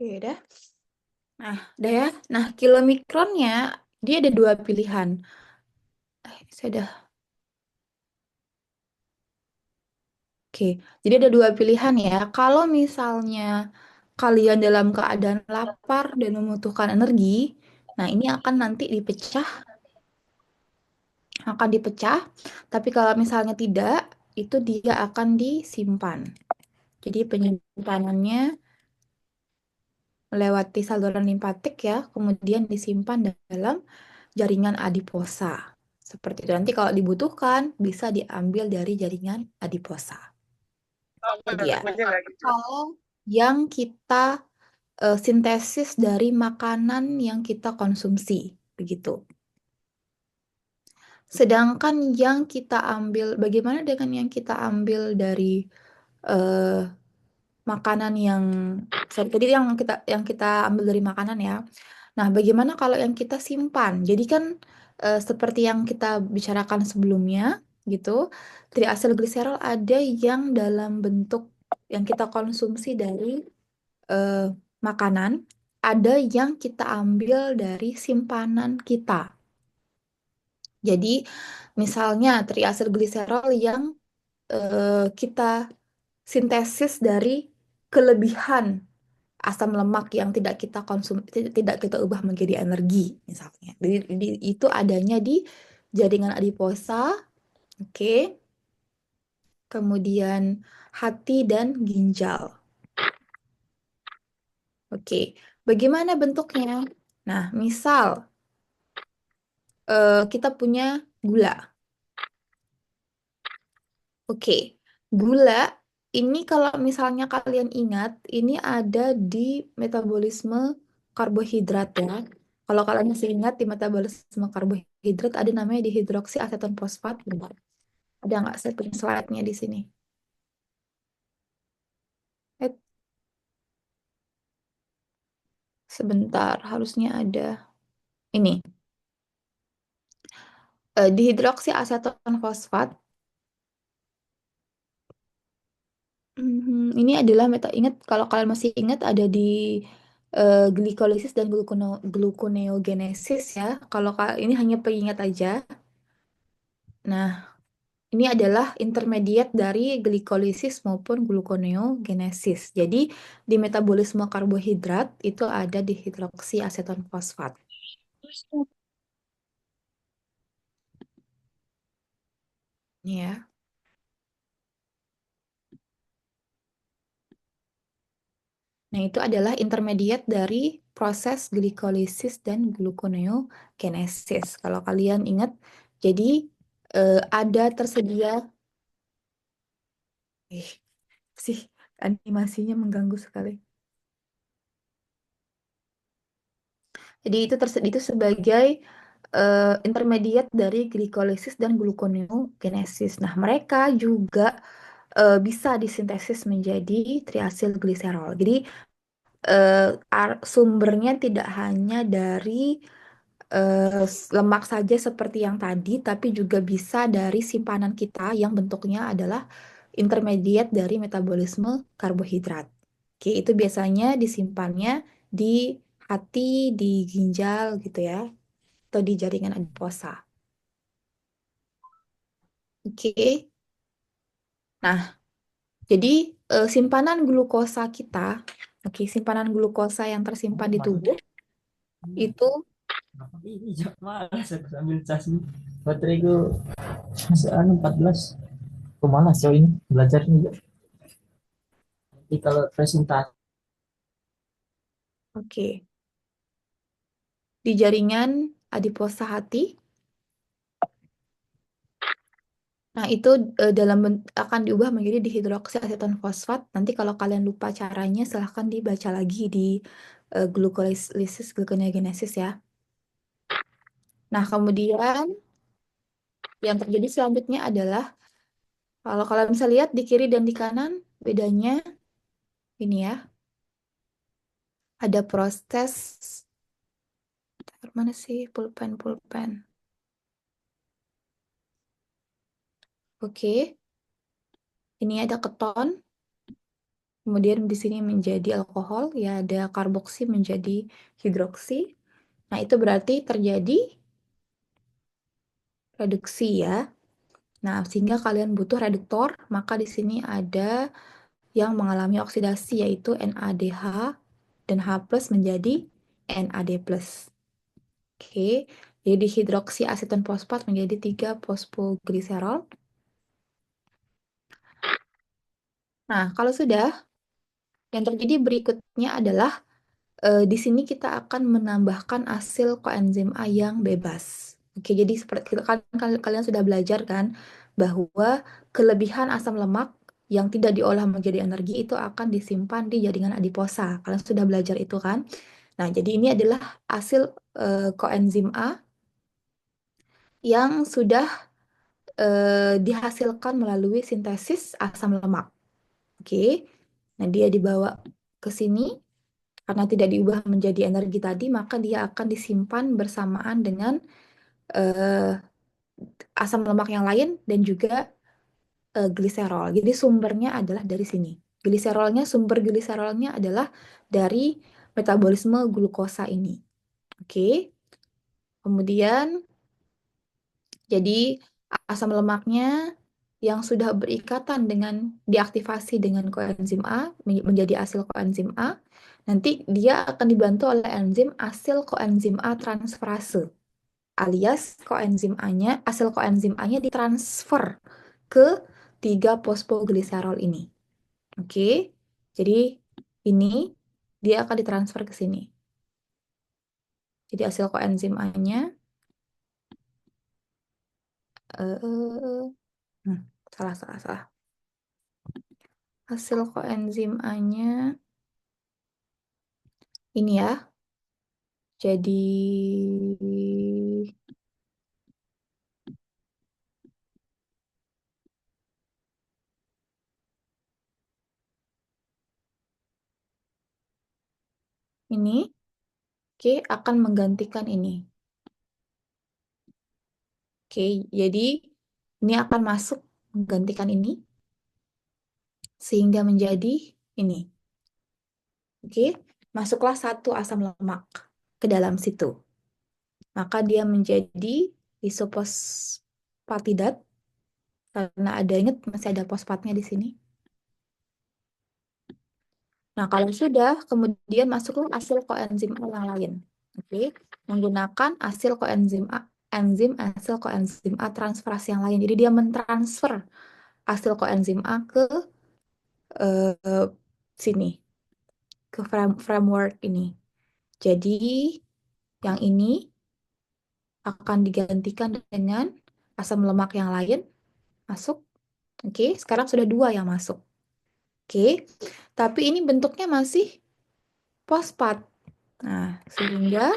Oke, dah. Nah, udah ya. Nah, kilomikronnya dia ada dua pilihan. Saya udah. Oke, jadi ada dua pilihan ya. Kalau misalnya kalian dalam keadaan lapar dan membutuhkan energi, nah ini akan dipecah. Tapi kalau misalnya tidak, itu dia akan disimpan. Jadi penyimpanannya melewati saluran limpatik ya, kemudian disimpan dalam jaringan adiposa. Seperti itu. Nanti kalau dibutuhkan, bisa diambil dari jaringan adiposa. Lagi ya. Kalau yang kita sintesis dari makanan yang kita konsumsi, begitu. Sedangkan yang kita ambil, bagaimana dengan yang kita ambil dari eh, makanan yang, sorry, tadi yang kita ambil dari makanan ya. Nah, bagaimana kalau yang kita simpan? Jadi kan seperti yang kita bicarakan sebelumnya, gitu, triasilgliserol ada yang dalam bentuk yang kita konsumsi dari eh, makanan, ada yang kita ambil dari simpanan kita. Jadi, misalnya triasilgliserol yang kita sintesis dari kelebihan asam lemak yang tidak kita tidak kita ubah menjadi energi misalnya. Jadi itu adanya di jaringan adiposa, oke. Kemudian hati dan ginjal. Oke. Bagaimana bentuknya? Nah, misal kita punya gula. Oke. Gula ini kalau misalnya kalian ingat, ini ada di metabolisme karbohidrat ya. Kalau kalian masih ingat di metabolisme karbohidrat ada namanya dihidroksiaseton fosfat. Bentar. Ada nggak saya punya slide-nya di sini? Eh, sebentar, harusnya ada. Ini, dihidroksiaseton fosfat. Ini adalah ingat kalau kalian masih ingat ada di glikolisis dan gluconeogenesis ya. Kalau ini hanya pengingat aja. Nah, ini adalah intermediate dari glikolisis maupun gluconeogenesis. Jadi, di metabolisme karbohidrat itu ada dihidroksiaseton fosfat. Ini ya. Nah, itu adalah intermediate dari proses glikolisis dan gluconeogenesis. Kalau kalian ingat, jadi ada tersedia, eh, sih animasinya mengganggu sekali. Jadi itu sebagai intermediate dari glikolisis dan gluconeogenesis. Nah, mereka juga bisa disintesis menjadi triasilgliserol. Jadi sumbernya tidak hanya dari lemak saja seperti yang tadi, tapi juga bisa dari simpanan kita yang bentuknya adalah intermediate dari metabolisme karbohidrat. Oke, itu biasanya disimpannya di hati, di ginjal gitu ya, atau di jaringan adiposa. Oke, nah jadi simpanan glukosa kita, oke, simpanan glukosa yang tersimpan di tubuh itu Ini malas aku sambil cas nih. Baterai gue masih 14. Aku malas coy ini belajar nih. Nanti kalau presentasi oke di jaringan adiposa hati. Nah, itu akan diubah menjadi dihidroksiaseton fosfat. Nanti kalau kalian lupa caranya, silahkan dibaca lagi di glukolisis gluconeogenesis ya. Nah, kemudian yang terjadi selanjutnya adalah kalau kalian bisa lihat di kiri dan di kanan, bedanya ini ya, ada proses mana sih pulpen. Oke, ini ada keton, kemudian di sini menjadi alkohol, ya ada karboksi menjadi hidroksi. Nah, itu berarti terjadi reduksi ya. Nah, sehingga kalian butuh reduktor, maka di sini ada yang mengalami oksidasi yaitu NADH dan H plus menjadi NAD plus. Oke, jadi hidroksi aseton fosfat menjadi 3 fosfogliserol. Nah, kalau sudah, yang terjadi berikutnya adalah di sini kita akan menambahkan asil koenzim A yang bebas. Oke, jadi seperti kalian sudah belajar kan bahwa kelebihan asam lemak yang tidak diolah menjadi energi itu akan disimpan di jaringan adiposa. Kalian sudah belajar itu kan? Nah, jadi ini adalah hasil koenzim A yang sudah dihasilkan melalui sintesis asam lemak. Oke, nah dia dibawa ke sini. Karena tidak diubah menjadi energi tadi, maka dia akan disimpan bersamaan dengan eh, asam lemak yang lain dan juga gliserol. Jadi sumbernya adalah dari sini. Sumber gliserolnya adalah dari metabolisme glukosa ini. Oke. Kemudian jadi asam lemaknya yang sudah berikatan dengan diaktifasi dengan koenzim A menjadi asil koenzim A, nanti dia akan dibantu oleh enzim asil koenzim A transferase, alias koenzim A-nya, asil koenzim A-nya ditransfer ke 3 fosfogliserol ini. Oke. Jadi ini dia akan ditransfer ke sini. Jadi asil koenzim A-nya eh, eh, hmm, salah salah salah. Hasil koenzim A-nya ini ya. Jadi ini oke akan menggantikan ini. Oke, jadi ini akan masuk menggantikan ini sehingga menjadi ini. Oke, masuklah satu asam lemak ke dalam situ. Maka dia menjadi isofosfatidat karena ada, ingat masih ada fosfatnya di sini. Nah, kalau sudah, kemudian masuklah asil koenzim A yang lain. Oke, menggunakan asil koenzim A, asil koenzim A transferase yang lain. Jadi dia mentransfer asil koenzim A ke eh, sini, ke framework ini. Jadi yang ini akan digantikan dengan asam lemak yang lain masuk. Oke, sekarang sudah dua yang masuk. Oke, tapi ini bentuknya masih fosfat. Nah, sehingga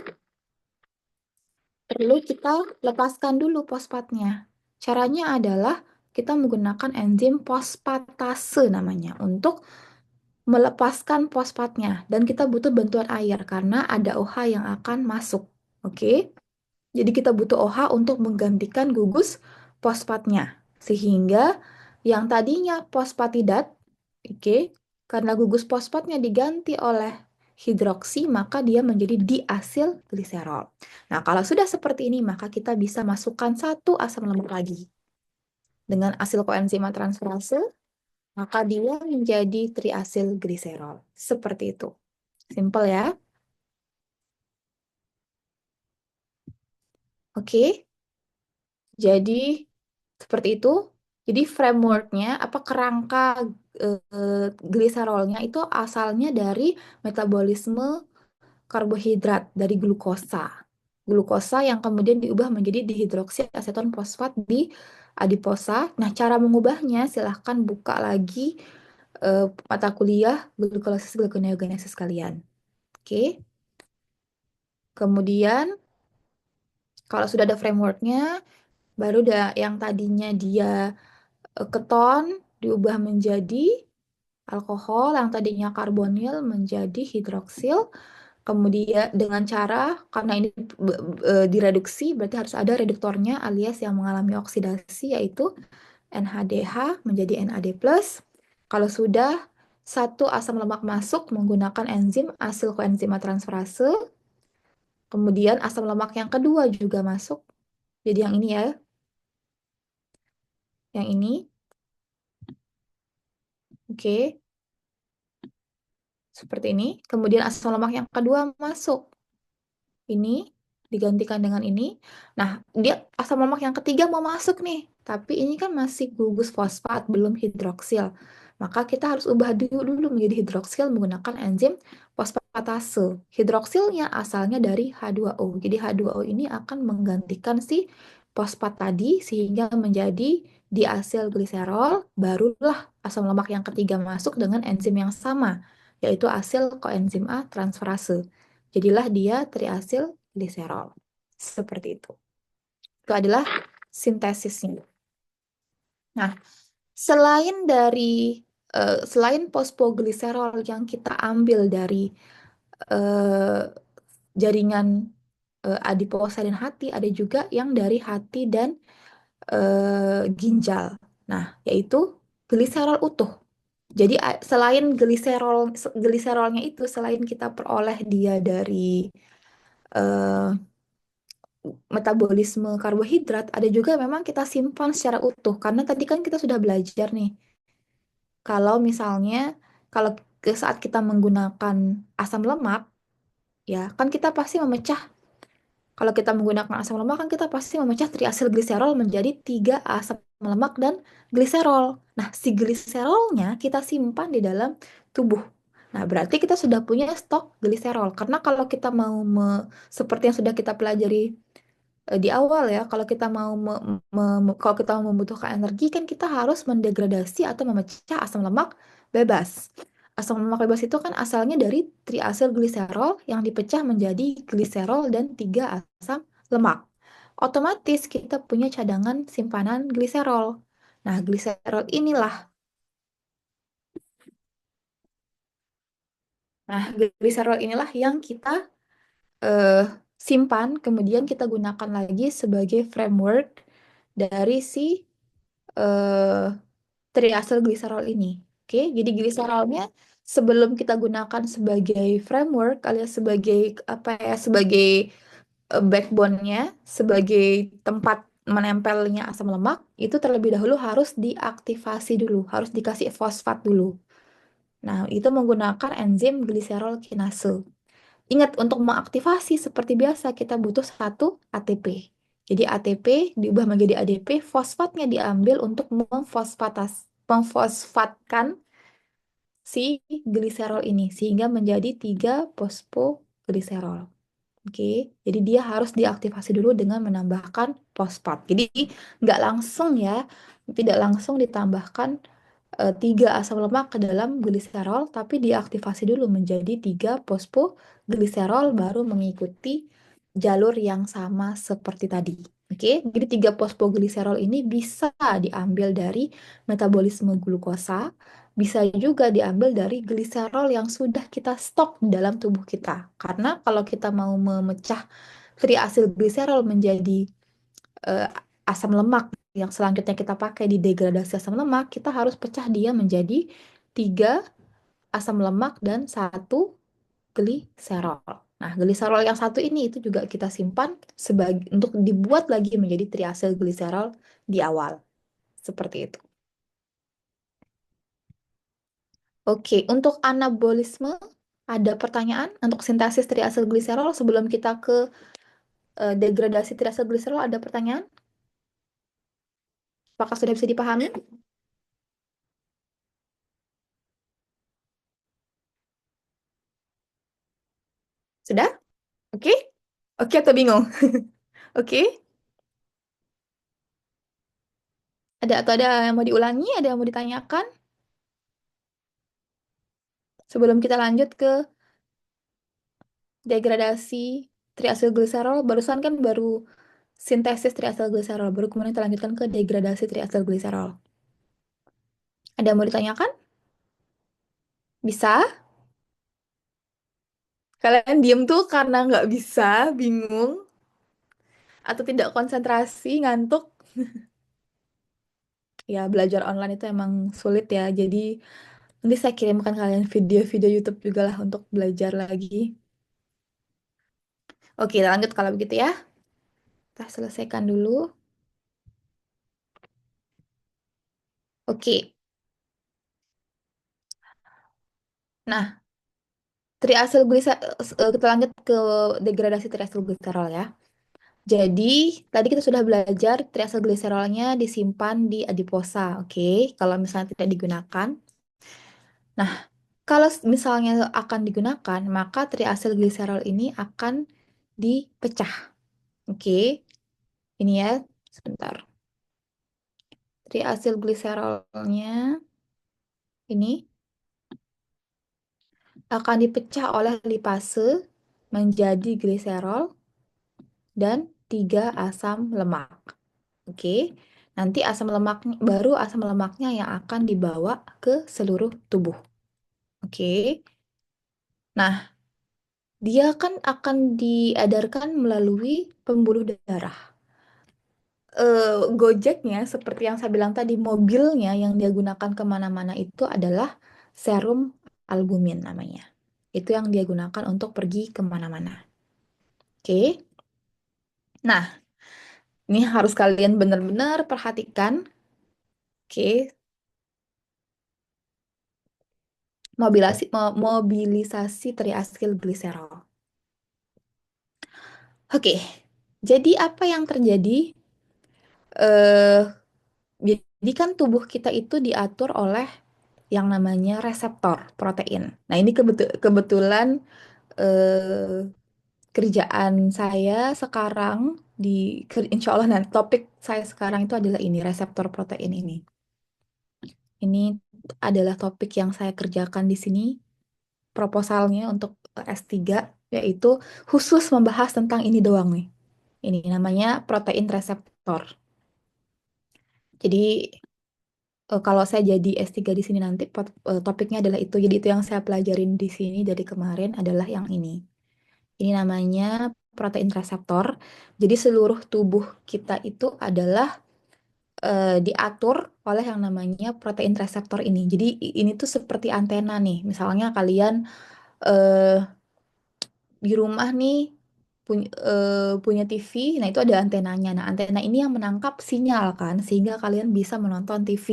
perlu kita lepaskan dulu fosfatnya. Caranya adalah kita menggunakan enzim fosfatase namanya untuk melepaskan fosfatnya. Dan kita butuh bantuan air karena ada OH yang akan masuk. Oke? Jadi kita butuh OH untuk menggantikan gugus fosfatnya. Sehingga yang tadinya fosfatidat, oke, karena gugus fosfatnya diganti oleh hidroksi, maka dia menjadi diasil gliserol. Nah, kalau sudah seperti ini, maka kita bisa masukkan satu asam lemak lagi. Dengan asil koenzima transferase, maka dia menjadi triasil gliserol. Seperti itu. Simple ya. Oke. Jadi seperti itu. Jadi frameworknya, apa kerangka gliserolnya itu asalnya dari metabolisme karbohidrat dari glukosa. Glukosa yang kemudian diubah menjadi dihidroksi aseton fosfat di adiposa. Nah, cara mengubahnya silahkan buka lagi mata kuliah glukolisis gluconeogenesis kalian. Oke. Kemudian kalau sudah ada frameworknya, baru yang tadinya dia keton diubah menjadi alkohol, yang tadinya karbonil menjadi hidroksil. Kemudian dengan cara, karena ini direduksi, berarti harus ada reduktornya alias yang mengalami oksidasi, yaitu NHDH menjadi NAD+. Kalau sudah, Satu asam lemak masuk menggunakan enzim asil koenzima transferase. Kemudian asam lemak yang kedua juga masuk. Jadi yang ini ya, yang ini. Oke, seperti ini. Kemudian asam lemak yang kedua masuk. Ini digantikan dengan ini. Nah, dia asam lemak yang ketiga mau masuk nih, tapi ini kan masih gugus fosfat, belum hidroksil. Maka kita harus ubah dulu menjadi hidroksil menggunakan enzim fosfatase. Hidroksilnya asalnya dari H2O. Jadi H2O ini akan menggantikan si fosfat tadi sehingga menjadi diasil gliserol, barulah asam lemak yang ketiga masuk dengan enzim yang sama, yaitu asil koenzim A transferase. Jadilah dia triasil gliserol. Seperti itu. Itu adalah sintesisnya. Nah, selain dari selain fosfogliserol yang kita ambil dari eh, jaringan adiposa dan hati, ada juga yang dari hati dan ginjal. Nah, yaitu gliserol utuh. Jadi selain gliserolnya itu selain kita peroleh dia dari eh, metabolisme karbohidrat, ada juga memang kita simpan secara utuh. Karena tadi kan kita sudah belajar nih, kalau misalnya kalau ke saat kita menggunakan asam lemak, ya kan kita pasti memecah. Kalau kita menggunakan asam lemak kan kita pasti memecah triasil gliserol menjadi tiga asam lemak dan gliserol. Nah, si gliserolnya kita simpan di dalam tubuh. Nah, berarti kita sudah punya stok gliserol. Karena kalau kita mau seperti yang sudah kita pelajari di awal ya, kalau kita mau kalau kita mau membutuhkan energi kan kita harus mendegradasi atau memecah asam lemak bebas. Asam lemak bebas itu kan asalnya dari triasil gliserol yang dipecah menjadi gliserol dan tiga asam lemak. Otomatis kita punya cadangan simpanan gliserol. Nah, gliserol inilah. Nah, gliserol inilah yang kita eh, simpan, kemudian kita gunakan lagi sebagai framework dari si eh, triasil gliserol ini. Oke, jadi gliserolnya sebelum kita gunakan sebagai framework alias sebagai apa ya, sebagai backbone-nya, sebagai tempat menempelnya asam lemak, itu terlebih dahulu harus diaktifasi dulu, harus dikasih fosfat dulu. Nah, itu menggunakan enzim gliserol kinase. Ingat, untuk mengaktifasi seperti biasa kita butuh satu ATP. Jadi ATP diubah menjadi ADP, fosfatnya diambil untuk memfosfatkan si gliserol ini sehingga menjadi tiga fosfogliserol. Oke, jadi dia harus diaktifasi dulu dengan menambahkan fosfat. Jadi nggak langsung ya, tidak langsung ditambahkan tiga asam lemak ke dalam gliserol, tapi diaktifasi dulu menjadi tiga fosfogliserol baru mengikuti jalur yang sama seperti tadi. Oke, jadi tiga fosfogliserol ini bisa diambil dari metabolisme glukosa, bisa juga diambil dari gliserol yang sudah kita stok di dalam tubuh kita. Karena kalau kita mau memecah triasilgliserol menjadi eh, asam lemak yang selanjutnya kita pakai di degradasi asam lemak, kita harus pecah dia menjadi tiga asam lemak dan satu gliserol. Nah, gliserol yang satu ini itu juga kita simpan sebagai untuk dibuat lagi menjadi triasil gliserol di awal. Seperti itu. Oke, untuk anabolisme ada pertanyaan untuk sintesis triasil gliserol sebelum kita ke degradasi triasil gliserol ada pertanyaan? Apakah sudah bisa dipahami? Sudah? Oke? Oke atau bingung? Oke? Ada atau ada yang mau diulangi? Ada yang mau ditanyakan? Sebelum kita lanjut ke degradasi triasilgliserol, barusan kan baru sintesis triasilgliserol, baru kemudian kita lanjutkan ke degradasi triasilgliserol. Ada yang mau ditanyakan? Bisa? Kalian diem tuh karena nggak bisa, bingung, atau tidak konsentrasi, ngantuk? Ya, belajar online itu emang sulit ya. Jadi Nanti saya kirimkan kalian video-video YouTube juga lah untuk belajar lagi. Oke, lanjut kalau begitu ya. Kita selesaikan dulu. Oke. Nah, kita lanjut ke degradasi triasilgliserol ya. Jadi, tadi kita sudah belajar triasilgliserolnya disimpan di adiposa, oke? Kalau misalnya tidak digunakan. Nah, kalau misalnya akan digunakan, maka triasilgliserol ini akan dipecah, oke? Ini ya, sebentar. Triasilgliserolnya ini akan dipecah oleh lipase menjadi gliserol dan 3 asam lemak. Oke, nanti asam lemak baru asam lemaknya yang akan dibawa ke seluruh tubuh. Oke, nah dia kan akan diedarkan melalui pembuluh darah. Gojeknya, seperti yang saya bilang tadi, mobilnya yang dia gunakan kemana-mana itu adalah serum albumin namanya. Itu yang dia gunakan untuk pergi kemana-mana. Oke, nah ini harus kalian benar-benar perhatikan. Oke, mobilisasi triasilgliserol. Oke, jadi apa yang terjadi? eh jadi kan tubuh kita itu diatur oleh yang namanya reseptor protein. Nah, ini kebetulan eh, kerjaan saya sekarang insya Allah nanti topik saya sekarang itu adalah ini reseptor protein ini. Ini adalah topik yang saya kerjakan di sini proposalnya untuk S3 yaitu khusus membahas tentang ini doang nih. Ini namanya protein reseptor. Jadi kalau saya jadi S3 di sini nanti topiknya adalah itu. Jadi itu yang saya pelajarin di sini dari kemarin adalah yang ini. Ini namanya protein reseptor. Jadi seluruh tubuh kita itu adalah diatur oleh yang namanya protein reseptor ini. Jadi ini tuh seperti antena nih. Misalnya kalian eh, di rumah nih punya TV, nah itu ada antenanya. Nah, antena ini yang menangkap sinyal kan, sehingga kalian bisa menonton TV.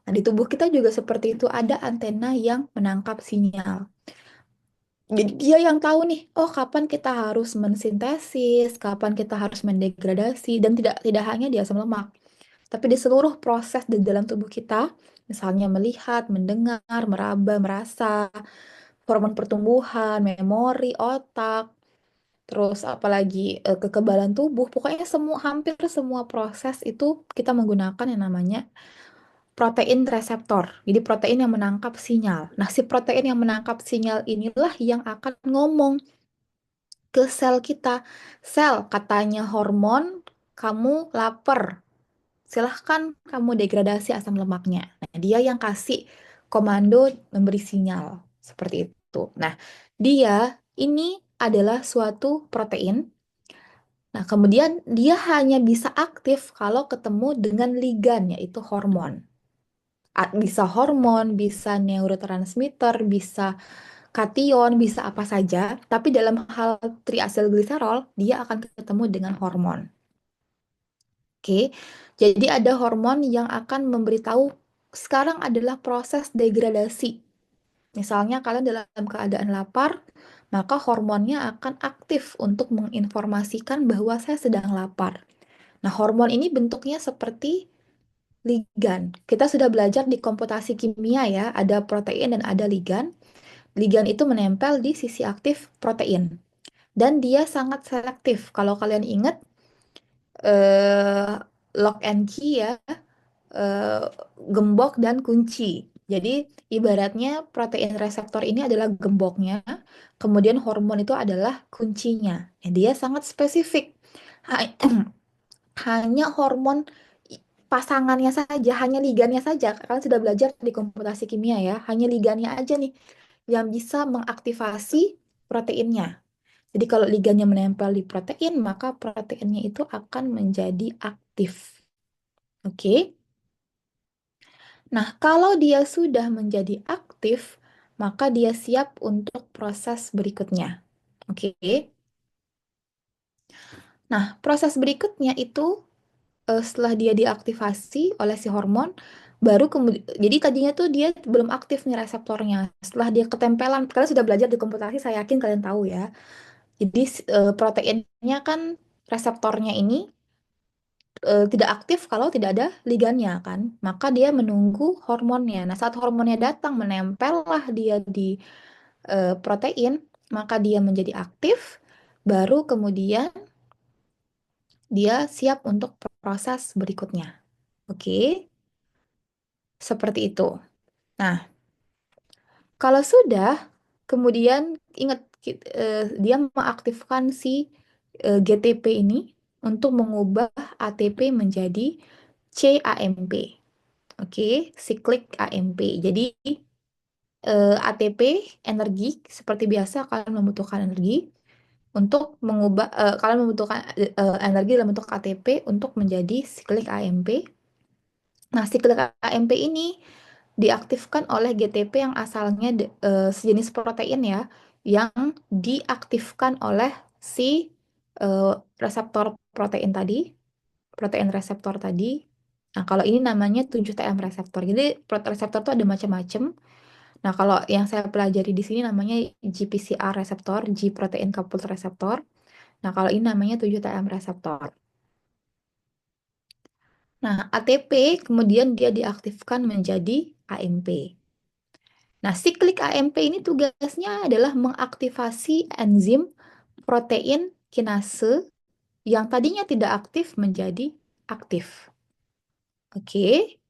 Nah, di tubuh kita juga seperti itu, ada antena yang menangkap sinyal. Jadi dia yang tahu nih, oh kapan kita harus mensintesis, kapan kita harus mendegradasi, dan tidak tidak hanya di asam lemak, tapi di seluruh proses di dalam tubuh kita, misalnya melihat, mendengar, meraba, merasa, hormon pertumbuhan, memori, otak, terus apalagi kekebalan tubuh, pokoknya hampir semua proses itu kita menggunakan yang namanya protein reseptor. Jadi protein yang menangkap sinyal. Nah, si protein yang menangkap sinyal inilah yang akan ngomong ke sel kita. Sel, katanya hormon, kamu lapar. Silahkan kamu degradasi asam lemaknya. Nah, dia yang kasih komando memberi sinyal. Seperti itu. Nah, dia ini adalah suatu protein. Nah, kemudian dia hanya bisa aktif kalau ketemu dengan ligan, yaitu hormon. Bisa hormon, bisa neurotransmitter, bisa kation, bisa apa saja. Tapi dalam hal triacylglycerol, dia akan ketemu dengan hormon. Oke, jadi ada hormon yang akan memberitahu sekarang adalah proses degradasi. Misalnya kalian dalam keadaan lapar, maka hormonnya akan aktif untuk menginformasikan bahwa saya sedang lapar. Nah, hormon ini bentuknya seperti ligan. Kita sudah belajar di komputasi kimia ya, ada protein dan ada ligan. Ligan itu menempel di sisi aktif protein. Dan dia sangat selektif. Kalau kalian ingat, eh, lock and key ya, eh, gembok dan kunci. Jadi ibaratnya protein reseptor ini adalah gemboknya, kemudian hormon itu adalah kuncinya. Dia sangat spesifik. Ha- Hanya hormon pasangannya saja, hanya ligannya saja. Kalian sudah belajar di komputasi kimia ya, hanya ligannya aja nih yang bisa mengaktifasi proteinnya. Jadi kalau ligannya menempel di protein, maka proteinnya itu akan menjadi aktif. Oke. Nah, kalau dia sudah menjadi aktif, maka dia siap untuk proses berikutnya. Oke. Nah, proses berikutnya itu setelah dia diaktifasi oleh si hormon, baru kemudian, jadi tadinya tuh dia belum aktif nih reseptornya. Setelah dia ketempelan, kalian sudah belajar di komputasi, saya yakin kalian tahu ya. Jadi proteinnya kan reseptornya ini tidak aktif kalau tidak ada ligannya kan. Maka dia menunggu hormonnya. Nah, saat hormonnya datang menempellah dia di protein, maka dia menjadi aktif. Baru kemudian dia siap untuk proses berikutnya. Oke, seperti itu. Nah, kalau sudah, kemudian ingat dia mengaktifkan si GTP ini untuk mengubah ATP menjadi CAMP. Oke, siklik AMP. Jadi ATP energi seperti biasa kalian membutuhkan energi untuk mengubah kalian membutuhkan energi dalam bentuk ATP untuk menjadi siklik AMP. Nah, siklik AMP ini diaktifkan oleh GTP yang asalnya sejenis protein ya, yang diaktifkan oleh si eh, reseptor protein tadi, protein reseptor tadi. Nah, kalau ini namanya 7TM reseptor. Jadi, reseptor itu ada macam-macam. Nah, kalau yang saya pelajari di sini namanya GPCR reseptor, G protein coupled reseptor. Nah, kalau ini namanya 7TM reseptor. Nah, ATP kemudian dia diaktifkan menjadi AMP. Nah, siklik AMP ini tugasnya adalah mengaktifasi enzim protein kinase yang tadinya tidak aktif menjadi aktif. Oke.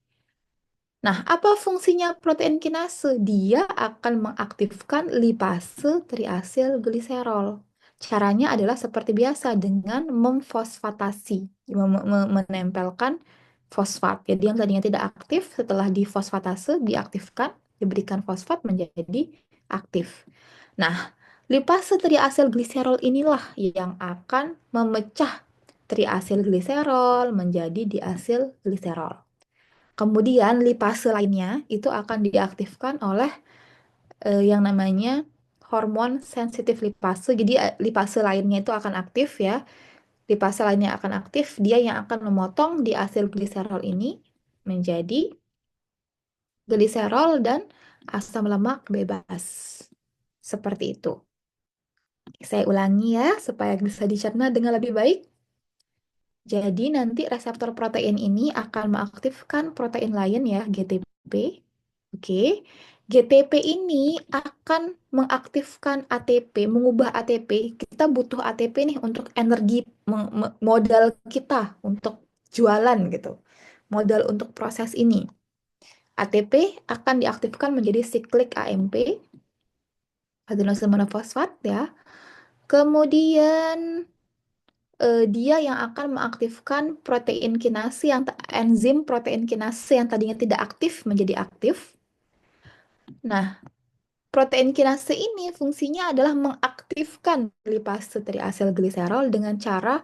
Nah, apa fungsinya protein kinase? Dia akan mengaktifkan lipase triasil gliserol. Caranya adalah seperti biasa dengan memfosfatasi, menempelkan fosfat. Jadi yang tadinya tidak aktif setelah difosfatase diaktifkan, diberikan fosfat menjadi aktif. Nah, lipase triasil gliserol inilah yang akan memecah triasil gliserol menjadi diasil gliserol. Kemudian lipase lainnya itu akan diaktifkan oleh yang namanya hormon sensitif lipase. Jadi lipase lainnya itu akan aktif ya. Lipase lainnya akan aktif, dia yang akan memotong di asil gliserol ini menjadi gliserol dan asam lemak bebas. Seperti itu. Saya ulangi ya supaya bisa dicerna dengan lebih baik. Jadi nanti reseptor protein ini akan mengaktifkan protein lain ya, GTP. Oke. GTP ini akan mengaktifkan ATP, mengubah ATP. Kita butuh ATP nih untuk energi modal kita untuk jualan gitu. Modal untuk proses ini. ATP akan diaktifkan menjadi siklik AMP, adenosine monofosfat ya. Kemudian dia yang akan mengaktifkan protein kinase yang enzim protein kinase yang tadinya tidak aktif menjadi aktif. Nah, protein kinase ini fungsinya adalah mengaktifkan lipase triasil gliserol dengan cara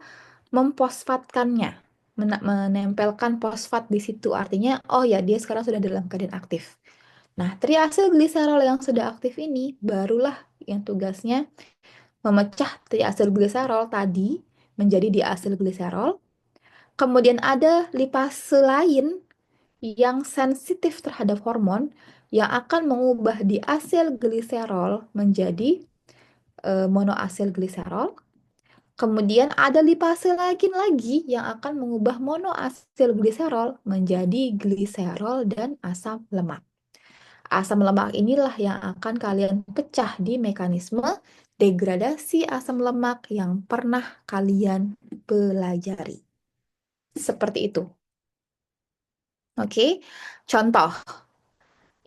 memfosfatkannya, menempelkan fosfat di situ. Artinya, oh ya, dia sekarang sudah dalam keadaan aktif. Nah, triasil gliserol yang sudah aktif ini barulah yang tugasnya memecah triasil gliserol tadi menjadi diasil gliserol. Kemudian ada lipase lain yang sensitif terhadap hormon yang akan mengubah diasil gliserol menjadi monoasil gliserol. Kemudian ada lipase lagi yang akan mengubah monoasil gliserol menjadi gliserol dan asam lemak. Asam lemak inilah yang akan kalian pecah di mekanisme degradasi asam lemak yang pernah kalian pelajari. Seperti itu. Oke, contoh.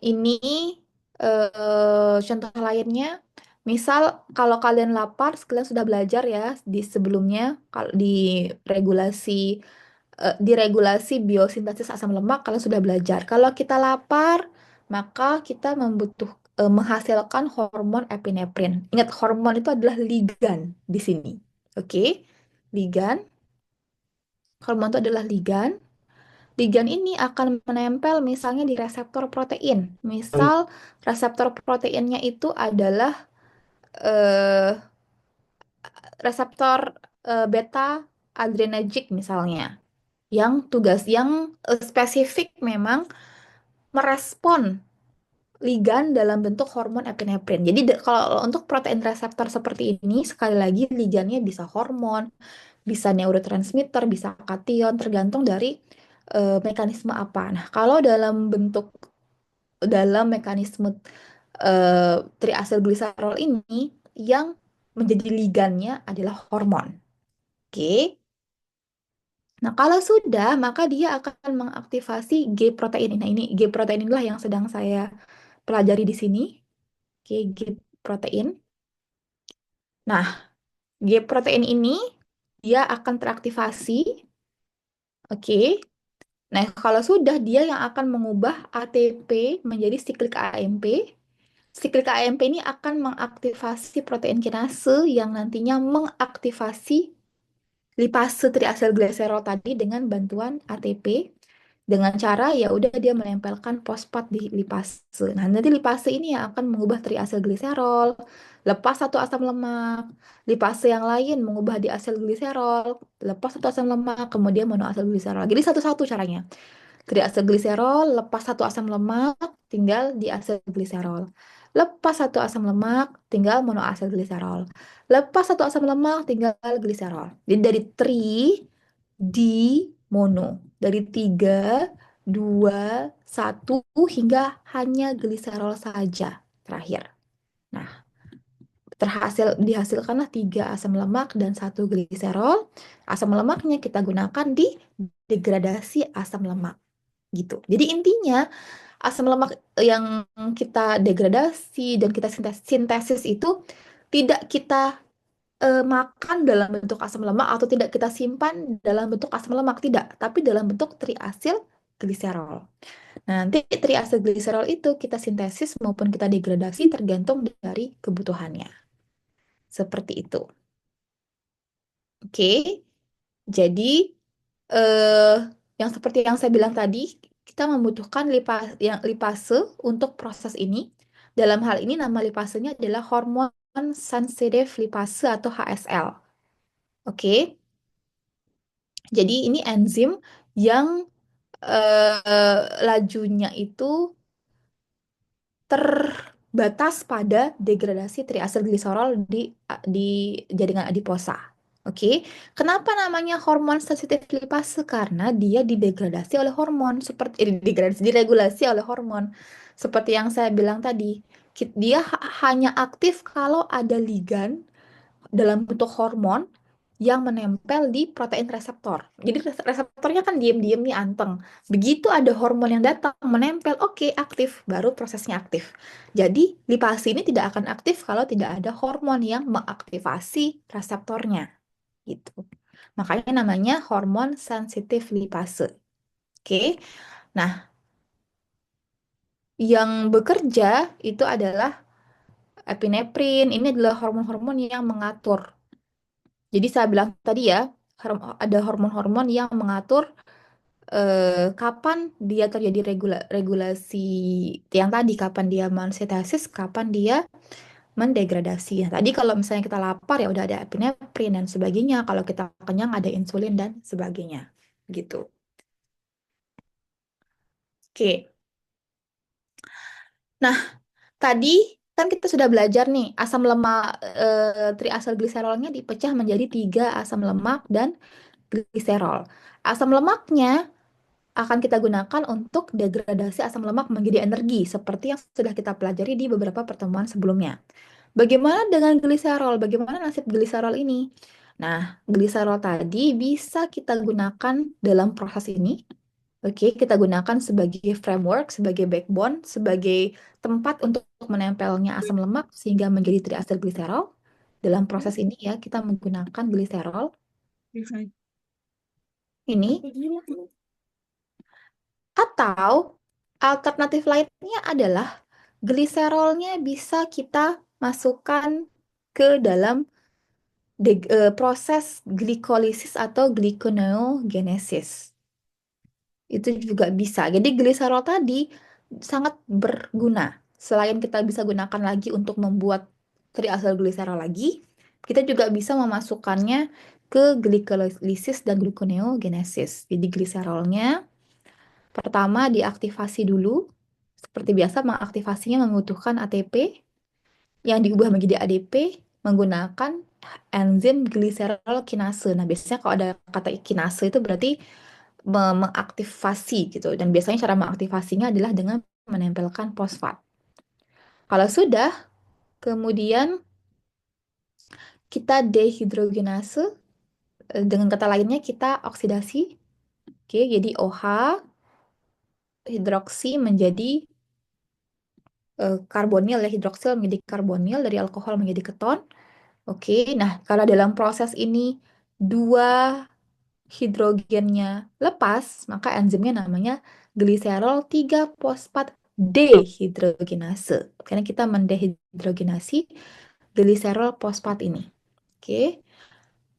Ini contoh lainnya, misal kalau kalian lapar, kalian sudah belajar ya di sebelumnya kalau di regulasi biosintesis asam lemak kalian sudah belajar. Kalau kita lapar, maka kita menghasilkan hormon epinefrin. Ingat, hormon itu adalah ligan di sini. Oke, ligan. Hormon itu adalah ligan. Ligan ini akan menempel misalnya di reseptor protein. Misal reseptor proteinnya itu adalah eh, reseptor beta adrenergic misalnya, yang tugas yang spesifik memang merespon ligan dalam bentuk hormon epinefrin. Jadi kalau untuk protein reseptor seperti ini, sekali lagi ligannya bisa hormon, bisa neurotransmitter, bisa kation, tergantung dari mekanisme apa. Nah, kalau dalam mekanisme triacylglycerol ini, yang menjadi ligannya adalah hormon. Oke. Nah, kalau sudah, maka dia akan mengaktifasi G protein. Nah, ini G protein inilah yang sedang saya pelajari di sini. Oke, G protein. Nah, G protein ini dia akan teraktivasi. Oke. Nah, kalau sudah, dia yang akan mengubah ATP menjadi siklik AMP. Siklik AMP ini akan mengaktifasi protein kinase yang nantinya mengaktifasi lipase triacylglycerol tadi dengan bantuan ATP, dengan cara ya udah dia menempelkan fosfat di lipase. Nah, nanti lipase ini yang akan mengubah triacylglycerol, lepas satu asam lemak. Lipase yang lain mengubah diacylglycerol, lepas satu asam lemak, kemudian monoacylglycerol. Jadi satu-satu caranya. Triacylglycerol, lepas satu asam lemak, tinggal diacylglycerol. Lepas satu asam lemak, tinggal monoacylglycerol. Lepas satu asam lemak, tinggal gliserol. Jadi dari tri di mono. Dari tiga, dua, satu, hingga hanya gliserol saja terakhir. Nah, dihasilkanlah tiga asam lemak dan satu gliserol. Asam lemaknya kita gunakan di degradasi asam lemak gitu. Jadi intinya asam lemak yang kita degradasi dan kita sintesis itu tidak kita makan dalam bentuk asam lemak atau tidak kita simpan dalam bentuk asam lemak, tidak, tapi dalam bentuk triasil gliserol. Nah, nanti triasil gliserol itu kita sintesis maupun kita degradasi tergantung dari kebutuhannya. Seperti itu. Oke, jadi eh, yang seperti yang saya bilang tadi, kita membutuhkan lipase untuk proses ini. Dalam hal ini nama lipasenya adalah hormon sensitive lipase atau HSL. Oke, jadi ini enzim yang lajunya itu terbatas pada degradasi triacylglycerol di jaringan adiposa. Oke, kenapa namanya hormon sensitif lipase? Karena dia didegradasi oleh hormon seperti diregulasi oleh hormon. Seperti yang saya bilang tadi, dia hanya aktif kalau ada ligan dalam bentuk hormon yang menempel di protein reseptor. Jadi reseptornya kan diem-diem nih anteng. Begitu ada hormon yang datang menempel, oke aktif, baru prosesnya aktif. Jadi lipase ini tidak akan aktif kalau tidak ada hormon yang mengaktifasi reseptornya gitu. Makanya namanya hormon sensitif lipase. Oke. Nah, yang bekerja itu adalah epinefrin. Ini adalah hormon-hormon yang mengatur. Jadi saya bilang tadi ya, ada hormon-hormon yang mengatur kapan dia terjadi regulasi yang tadi, kapan dia mensintesis, kapan dia mendegradasi. Nah, tadi kalau misalnya kita lapar ya udah ada epinefrin dan sebagainya. Kalau kita kenyang ada insulin dan sebagainya. Gitu. Oke. Nah, tadi kan kita sudah belajar nih asam lemak triacylglycerolnya dipecah menjadi tiga asam lemak dan gliserol. Asam lemaknya akan kita gunakan untuk degradasi asam lemak menjadi energi, seperti yang sudah kita pelajari di beberapa pertemuan sebelumnya. Bagaimana dengan gliserol? Bagaimana nasib gliserol ini? Nah, gliserol tadi bisa kita gunakan dalam proses ini. Oke, kita gunakan sebagai framework, sebagai backbone, sebagai tempat untuk menempelnya asam lemak sehingga menjadi triacylglycerol. Dalam proses ini ya, kita menggunakan gliserol ini. Atau alternatif lainnya adalah gliserolnya bisa kita masukkan ke dalam proses glikolisis atau glikoneogenesis. Itu juga bisa. Jadi gliserol tadi sangat berguna. Selain kita bisa gunakan lagi untuk membuat triacylglycerol lagi, kita juga bisa memasukkannya ke glikolisis dan gluconeogenesis. Jadi gliserolnya pertama diaktifasi dulu. Seperti biasa, mengaktifasinya membutuhkan ATP yang diubah menjadi ADP menggunakan enzim gliserol kinase. Nah, biasanya kalau ada kata kinase itu berarti mengaktifasi gitu. Dan biasanya cara mengaktifasinya adalah dengan menempelkan fosfat. Kalau sudah, kemudian kita dehidrogenase, dengan kata lainnya kita oksidasi. Oke, jadi OH hidroksi menjadi karbonil ya, hidroksil menjadi karbonil, dari alkohol menjadi keton. Oke, nah kalau dalam proses ini dua hidrogennya lepas, maka enzimnya namanya gliserol 3 fosfat dehidrogenase. Karena kita mendehidrogenasi gliserol fosfat ini. Oke.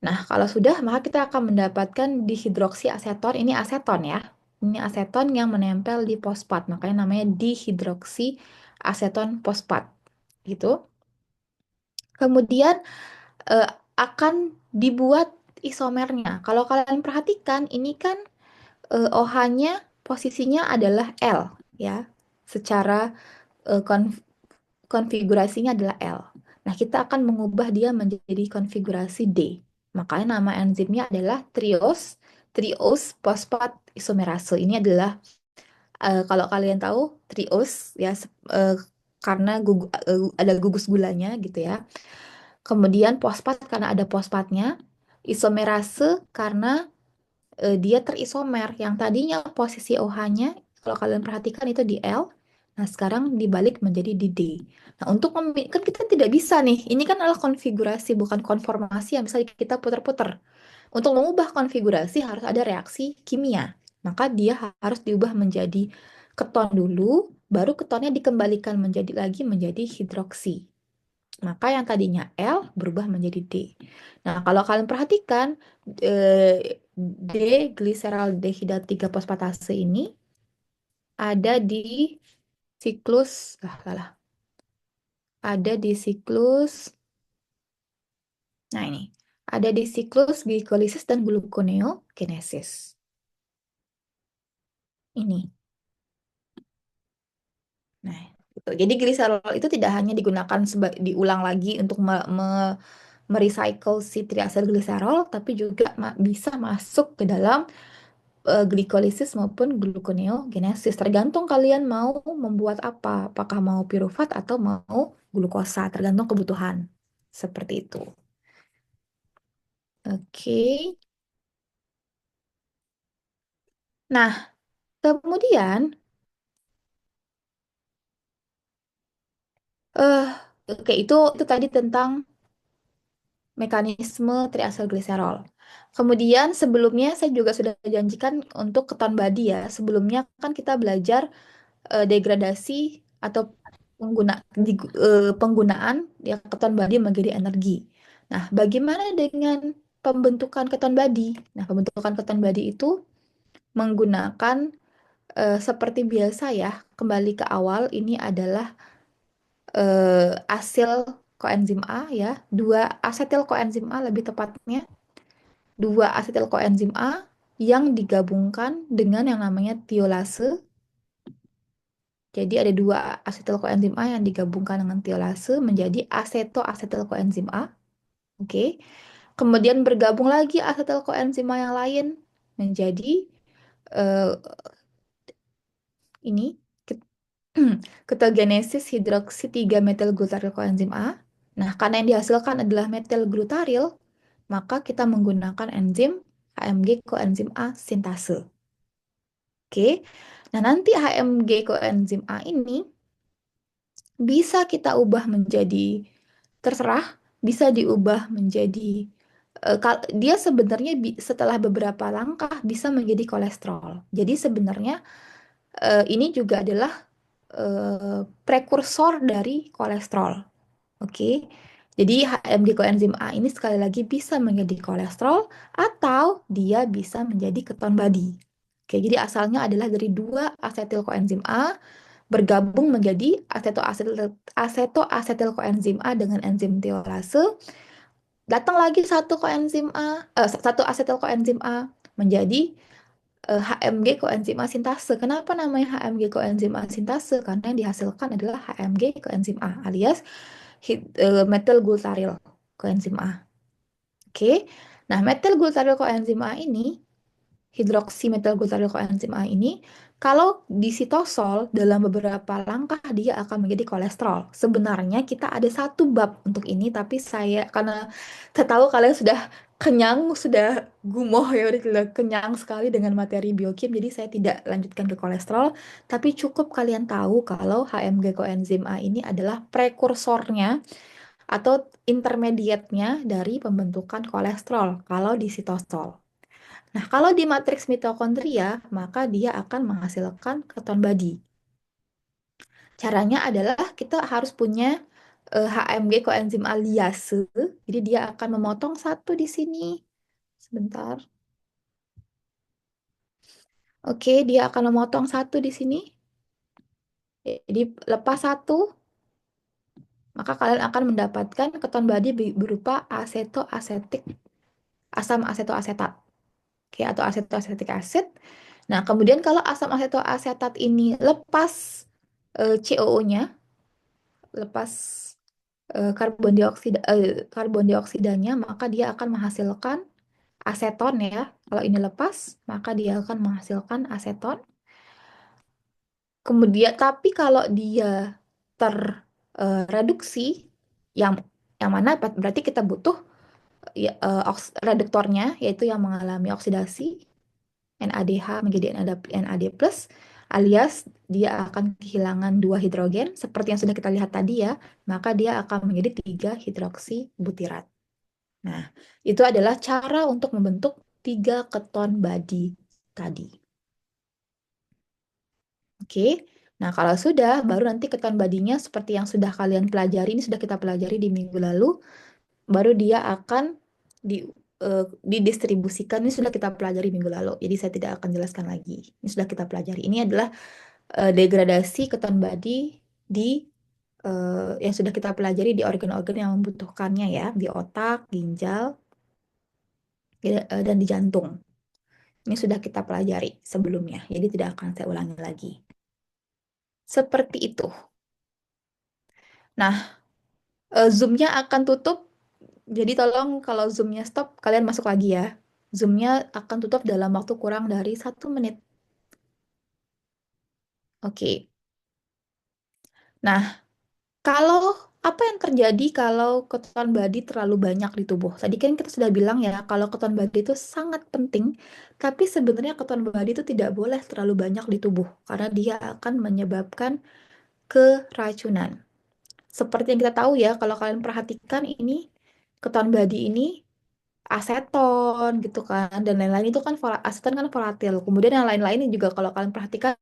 Nah, kalau sudah, maka kita akan mendapatkan dihidroksi aseton. Ini aseton ya. Ini aseton yang menempel di fosfat. Makanya namanya dihidroksi aseton fosfat. Gitu. Kemudian eh, akan dibuat isomernya. Kalau kalian perhatikan, ini kan OH-nya posisinya adalah L ya. Secara eh, konf- konfigurasinya adalah L. Nah, kita akan mengubah dia menjadi konfigurasi D. Makanya nama enzimnya adalah triose fosfat isomerase. Ini adalah kalau kalian tahu triose ya karena ada gugus gulanya gitu ya. Kemudian fosfat karena ada fosfatnya. Isomerase karena dia terisomer. Yang tadinya posisi OH-nya, kalau kalian perhatikan itu di L, nah sekarang dibalik menjadi di D. Nah, kan kita tidak bisa nih, ini kan adalah konfigurasi, bukan konformasi yang bisa kita putar-putar. Untuk mengubah konfigurasi harus ada reaksi kimia. Maka dia harus diubah menjadi keton dulu, baru ketonnya dikembalikan menjadi hidroksi. Maka yang tadinya L berubah menjadi D. Nah, kalau kalian perhatikan, D gliseraldehidat 3 fosfatase ini ada di siklus, ada di siklus, nah ini, ada di siklus glikolisis dan gluconeogenesis. Ini. Nah, gitu. Jadi gliserol itu tidak hanya digunakan diulang lagi untuk merecycle si triacylglycerol, tapi juga bisa masuk ke dalam glikolisis maupun gluconeogenesis. Tergantung kalian mau membuat apa, apakah mau pirufat atau mau glukosa, tergantung kebutuhan. Seperti itu. Oke. Nah, kemudian eh oke itu tadi tentang mekanisme triacylglycerol. Kemudian sebelumnya saya juga sudah janjikan untuk keton body ya. Sebelumnya kan kita belajar degradasi atau penggunaan ya keton body menjadi energi. Nah, bagaimana dengan pembentukan keton body? Nah, pembentukan keton body itu menggunakan seperti biasa ya, kembali ke awal ini adalah asil koenzim A ya, dua asetil koenzim A lebih tepatnya, dua asetil koenzim A yang digabungkan dengan yang namanya tiolase. Jadi ada dua asetil koenzim A yang digabungkan dengan tiolase menjadi asetoasetil koenzim A. Oke. Kemudian bergabung lagi asetil koenzim A yang lain menjadi eh, ini ket- ketogenesis hidroksi 3 metil glutaril koenzim A. Nah, karena yang dihasilkan adalah metil glutaril, maka kita menggunakan enzim HMG koenzim A sintase. Oke. Nah, nanti HMG koenzim A ini bisa kita ubah menjadi terserah, bisa diubah menjadi dia sebenarnya setelah beberapa langkah bisa menjadi kolesterol. Jadi sebenarnya ini juga adalah prekursor dari kolesterol. Oke. Jadi HMG koenzim A ini sekali lagi bisa menjadi kolesterol atau dia bisa menjadi keton body. Oke, jadi asalnya adalah dari dua asetil koenzim A bergabung menjadi asetoasetil koenzim A dengan enzim teolase. Datang lagi satu asetil koenzim A menjadi HMG koenzim A sintase. Kenapa namanya HMG koenzim A sintase? Karena yang dihasilkan adalah HMG koenzim A alias metil glutaryl koenzim A. Oke. Nah, metil glutaryl koenzim A ini, hidroksi metil glutaryl koenzim A ini, kalau disitosol dalam beberapa langkah dia akan menjadi kolesterol. Sebenarnya kita ada satu bab untuk ini, tapi karena saya tahu kalian sudah kenyang, sudah gumoh ya, udah kenyang sekali dengan materi biokim, jadi saya tidak lanjutkan ke kolesterol, tapi cukup kalian tahu kalau HMG koenzim A ini adalah prekursornya atau intermediate-nya dari pembentukan kolesterol kalau di sitosol. Nah, kalau di matriks mitokondria, maka dia akan menghasilkan keton body. Caranya adalah kita harus punya HMG koenzim aliase. Jadi dia akan memotong satu di sini. Sebentar. Oke, dia akan memotong satu di sini. Jadi lepas satu, maka kalian akan mendapatkan keton body berupa asetoasetik asam asetoasetat. Oke, atau asetoacetic acid. Nah, kemudian kalau asam asetoasetat ini lepas COO-nya, lepas karbon dioksidanya, maka dia akan menghasilkan aseton ya. Kalau ini lepas, maka dia akan menghasilkan aseton. Kemudian, tapi kalau dia terreduksi, yang yang mana berarti kita butuh ya, reduktornya, yaitu yang mengalami oksidasi. NADH menjadi NAD+, alias dia akan kehilangan dua hidrogen, seperti yang sudah kita lihat tadi ya, maka dia akan menjadi 3 hidroksibutirat. Nah, itu adalah cara untuk membentuk 3 keton body tadi. Oke, nah kalau sudah, baru nanti keton badinya seperti yang sudah kalian pelajari, ini sudah kita pelajari di minggu lalu, baru dia akan di, didistribusikan. Ini sudah kita pelajari minggu lalu, jadi saya tidak akan jelaskan lagi. Ini sudah kita pelajari. Ini adalah degradasi keton body di yang sudah kita pelajari di organ-organ yang membutuhkannya ya, di otak, ginjal, dan di jantung. Ini sudah kita pelajari sebelumnya, jadi tidak akan saya ulangi lagi. Seperti itu. Nah, Zoom-nya akan tutup, jadi tolong kalau Zoom-nya stop, kalian masuk lagi ya. Zoom-nya akan tutup dalam waktu kurang dari 1 menit. Oke. Nah, kalau apa yang terjadi kalau keton body terlalu banyak di tubuh? Tadi kan kita sudah bilang ya, kalau keton body itu sangat penting, tapi sebenarnya keton body itu tidak boleh terlalu banyak di tubuh, karena dia akan menyebabkan keracunan. Seperti yang kita tahu ya, kalau kalian perhatikan ini, keton body ini aseton gitu kan, dan lain-lain itu kan aseton kan volatil. Kemudian yang lain-lain juga kalau kalian perhatikan